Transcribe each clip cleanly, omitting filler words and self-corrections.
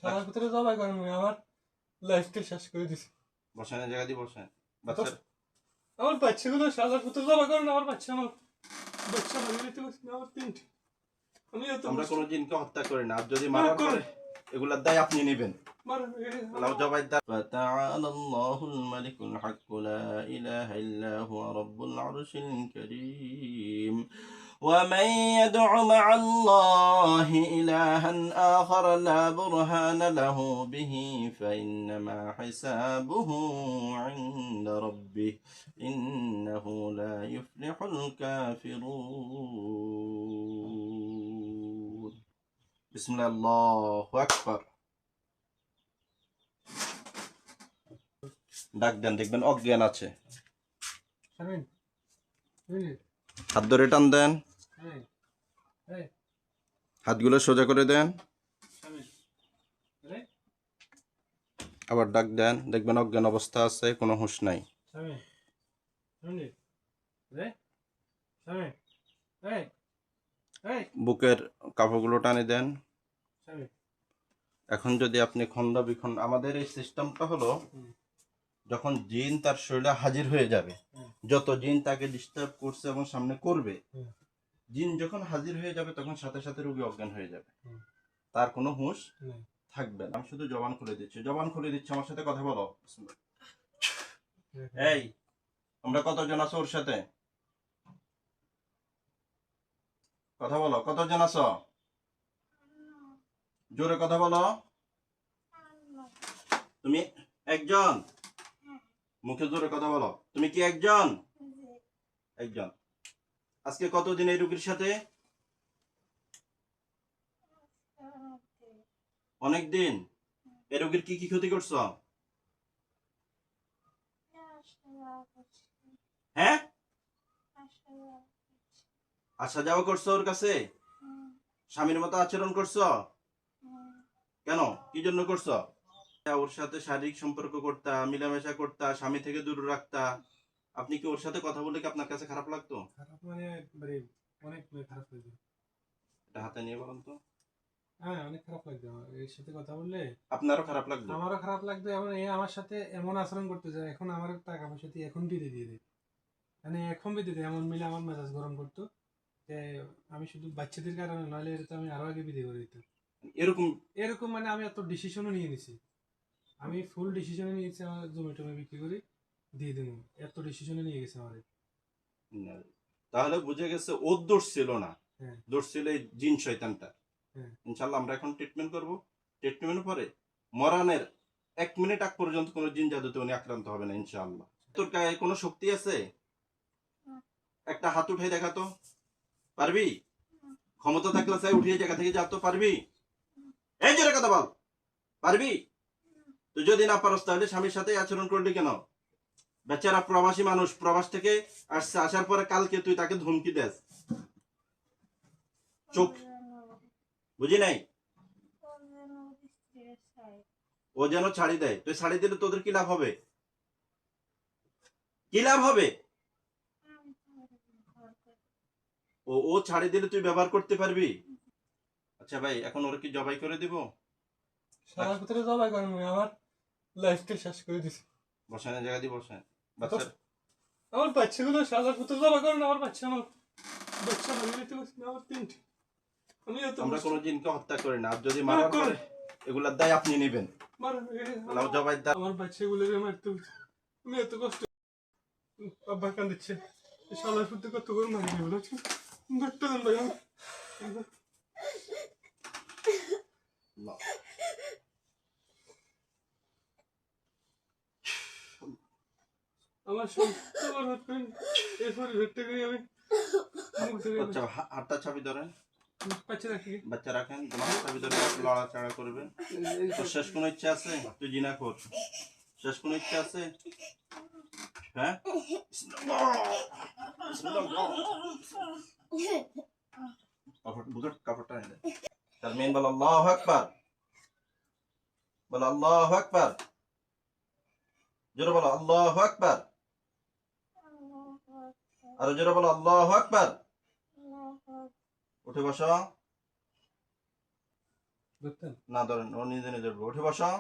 শালার ভিতরে জবাই করেন আমার লাইফটা শেষ করে দিছে। বসেন, এই জায়গা দিয়ে বসেন। বাচ্চার আমার বাচ্চাগুলো শালার ভিতরে জবাই করেন, আমার বাচ্চা মারি দিতে পারছি না, আমার তিনটে। আমি এত আমরা কষ্ট কোনো জিনকে হত্যা করি না, আর যদি মারার পরে এগুলার দায় আপনি নেবেন। মারেন, লাউ জবাই দা ফাতাআলা আল্লাহুল মালিকুল হক লা ইলাহা ইল্লা হুয়া রাব্বুল আরশিল কারীম ومن يدع مع الله إلها آخر لا برهان له به فإنما حسابه عند ربه إنه لا يفلح الكافرون بسم الله الله أكبر ডাক দেন, দেখবেন অজ্ঞান আছে। হাত ধরে টান দেন, হাতগুলো সোজা করে দেন, আবার ডাক দেন, দেখবেন অজ্ঞান অবস্থা আছে, কোনো হুঁশ নাই। বুকের কাপড়গুলো টানে দেন। এখন যদি আপনি খন্ড বিখণ্ড, আমাদের এই সিস্টেমটা হলো যখন জিন তার শরীরে হাজির হয়ে যাবে, যত জিন তাকে ডিস্টার্ব করছে এবং সামনে করবে, জিন যখন হাজির হয়ে যাবে তখন সাথে সাথে রোগী অজ্ঞান হয়ে যাবে, তার কোনো হুঁশ থাকবে না। আমি শুধু জবান খুলে দিচ্ছি, আমার সাথে কথা বলো। এই আমরা কতজন আছো ওর সাথে? কথা বলো, কতজন আছো? জোরে কথা বলো। তুমি একজন? মুখে জোরে কথা বলো। তুমি কি একজন? একজন। আজকে কতদিন এই রোগীর সাথে? অনেক দিন। এই রোগীর কি কি ক্ষতি করছো? হ্যাঁ, আসা যাওয়া করছো ওর কাছে? স্বামীর মতো আচরণ করছো? কেন, কি জন্য করছো? ওর সাথে শারীরিক সম্পর্ক করতা, মিলামেশা করতা, স্বামী থেকে দূর রাখতা, আপনি কি ওর সাথে কথা বলে কি আপনার কাছে খারাপ লাগতো? খারাপ মানে অনেক খারাপ লাগতো। এটা হাতে নিয়ে বলুন তো। হ্যাঁ, অনেক খারাপ লাগতো এর সাথে কথা বললে। আপনারও খারাপ লাগতো? আমারও খারাপ লাগতো। এখন আমার সাথে এমন আচরণ করতে যায়, এখন আমার টাকা পয়সা দিয়ে এখন বিদে দিয়ে দেয়, মানে এখন বিদে দেয়, এমন মিলে আমার মেজাজ গরম করতো যে আমি শুধু বাচ্চাদের কারণে, নইলে এটা তো আমি আরো আগে বিদে করে দিতাম। এরকম মানে আমি এত ডিসিশনও নিয়ে নিছি, আমি ফুল ডিসিশনে নিয়েছি আমার জমি টমি বিক্রি করে দিয়ে দেবো, এত ডিসিশনে নিয়ে গেছে আমার। তাহলে বুঝে গেছে ওর দোষ ছিল না, দোষ ছিল এই জিন শয়তানটা। ইনশাআল্লাহ আমরা এখন ট্রিটমেন্ট করব। ট্রিটমেন্টের পরে মরণের 1 মিনিট আগ পর্যন্ত কোনো জিন জাদুতে উনি আক্রান্ত হবে না ইনশাআল্লাহ। তোর গায়ে কোনো শক্তি আছে? একটা হাত উঠাই দেখাতো, পারবি? ক্ষমতা থাকলে চাই উঠিয়ে জায়গা থেকে যা তো পারবি? এই যে কথা বল, পারবি? তুই যদি না পারস তাহলে স্বামীর সাথে আচরণ করলি কেন? বেচারা প্রবাসী মানুষ, প্রবাস থেকে আসছে, আসার পরে কালকে তুই তাকে ধমকি দেস, চোখ বুঝি নাই? ও যেন ছাড়ি দেয়, তুই ছাড়ি দিলে তোদের কি লাভ হবে? কি লাভ হবে? ও ছাড়ি দিলে তুই ব্যবহার করতে পারবি? আচ্ছা ভাই, এখন ওরা কি জবাই করে দিব? শালার ভিতরে জবাই করেন আমার লাইফটা শেষ করে দিছে। বসেন, জায়গা দিয়ে বসেন। বাচ্চার আমার বাচ্চাগুলো শালার ভিতরে জবাই করেন, আমার বাচ্চা মারি দিতে পারছি না, আমার তিনটে। আমি এত আমরা কোনো জিনকে হত্যা করি না, আর যদি মারার পরে এগুলার দায় আপনি নেবেন। লাউ জবাই দা আমার বাচ্চাগুলো মারতে হচ্ছে, আমি এত কষ্ট। আব্বা কান দিচ্ছে, শালার ভিতরে কত করে মারি দেবো, ধরতে দেন ভাই। আমার হাতটা চাবি ধরেন, বাচ্চা রাখেন, চাবি ধরে লড়াচড়া করবেন। তোর শেষ কোনো ইচ্ছা আছে? তুই জিনা কর, শেষ কোনো ইচ্ছা আছে? হ্যাঁ, কাপড়টা নেই। তার মেন বল আল্লাহু আকবার, বল আল্লাহু আকবার, জোরে বলো আল্লাহু আকবার, আর জোরে বলো আল্লাহু আকবার। উঠে বসো, বুঝতেন? না ধরেন, ও নিজে নিজে উঠবে। উঠে বসো।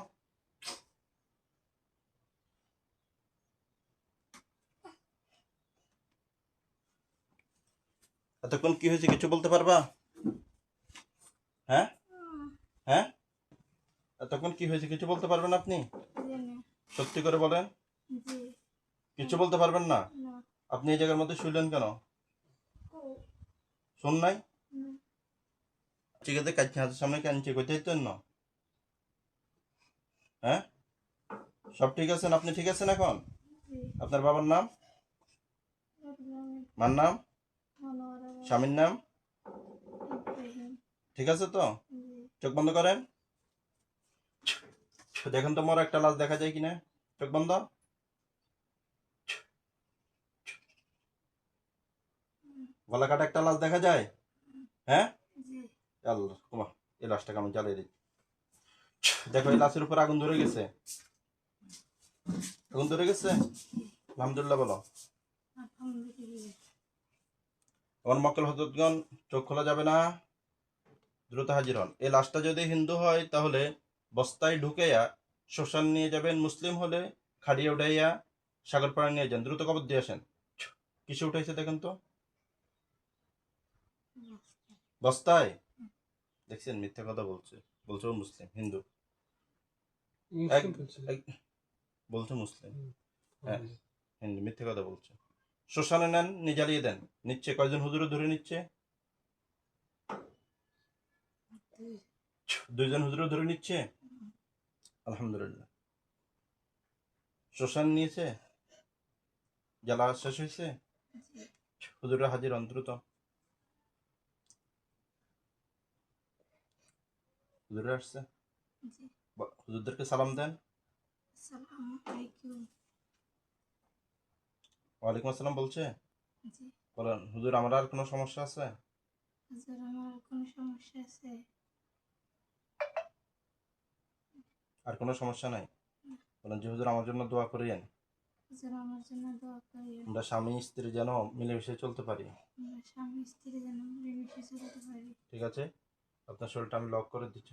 এতক্ষণ কি হয়েছে কিছু বলতে পারবা? হ্যাঁ হ্যাঁ, এতক্ষণ কি হয়েছে কিছু বলতে পারবেন আপনি? সত্যি করে বলেন, কিছু বলতে পারবেন না? আপনি এই জায়গার মধ্যে শুইলেন কেন? শুন নাই? ঠিক আছে, কাজ হাতের সামনে কাঞ্চি কইতে হইতেন না? হ্যাঁ, সব ঠিক আছেন? আপনি ঠিক আছেন এখন? আপনার বাবার নাম, মার নাম, স্বামীর নাম ঠিক আছে তো? চোখ বন্ধ করেন। দেখেন তো মোর একটা লাশ দেখা যায় কিনা। চোখ বন্ধ। গলা কাটা একটা লাশ দেখা যায়? হ্যাঁ, আল্লাহ কুমা, এই লাশটাকে আমি জ্বালিয়ে দিই। দেখো, এই লাশের উপর আগুন ধরে গেছে। আগুন ধরে গেছে? আলহামদুলিল্লাহ বলো। আমার মক্কেল হযরতগণ, চোখ খোলা যাবে না, দ্রুত হাজির হন। এই লাশটা যদি হিন্দু হয় তাহলে বস্তায় ঢুকাইয়া শ্মশান নিয়ে যাবেন, মুসলিম হলে খাড়িয়ে উঠাইয়া সাগর পাড়ে নিয়ে যান। দ্রুত কবর দিয়ে আসেন। কিসে উঠাইছে দেখেন তো? বস্তায়। দেখছেন, মিথ্যা কথা বলছে। বলছে ও মুসলিম, হিন্দু। মুসলিম বলছে। বলছে মুসলিম, হ্যাঁ হিন্দু, মিথ্যা কথা বলছে। শ্মশানে নেন, নিয়ে জ্বালিয়ে দেন। নিচ্ছে কয়জন হুজুরে ধরে নিচ্ছে? 2 জন হুজুরে ধরে নিচ্ছে। আলহামদুলিল্লাহ। শ্মশান নিয়েছে, জ্বালা শেষ হয়েছে। হুজুরে হাজির হন দ্রুত। হুজুরে আসছে, হুজুরদেরকে সালাম দেন। ওয়ালাইকুম আসসালাম বলছে। বলেন, হুজুর আমার আর কোনো সমস্যা আছে? আর কোনো সমস্যা নাই? বলেন যে হুজুর আমার জন্য দোয়া করিয়েন, আমরা স্বামী স্ত্রী যেন মিলেমিশে চলতে পারি। ঠিক আছে, আপনার শরীরটা আমি লক করে দিচ্ছি।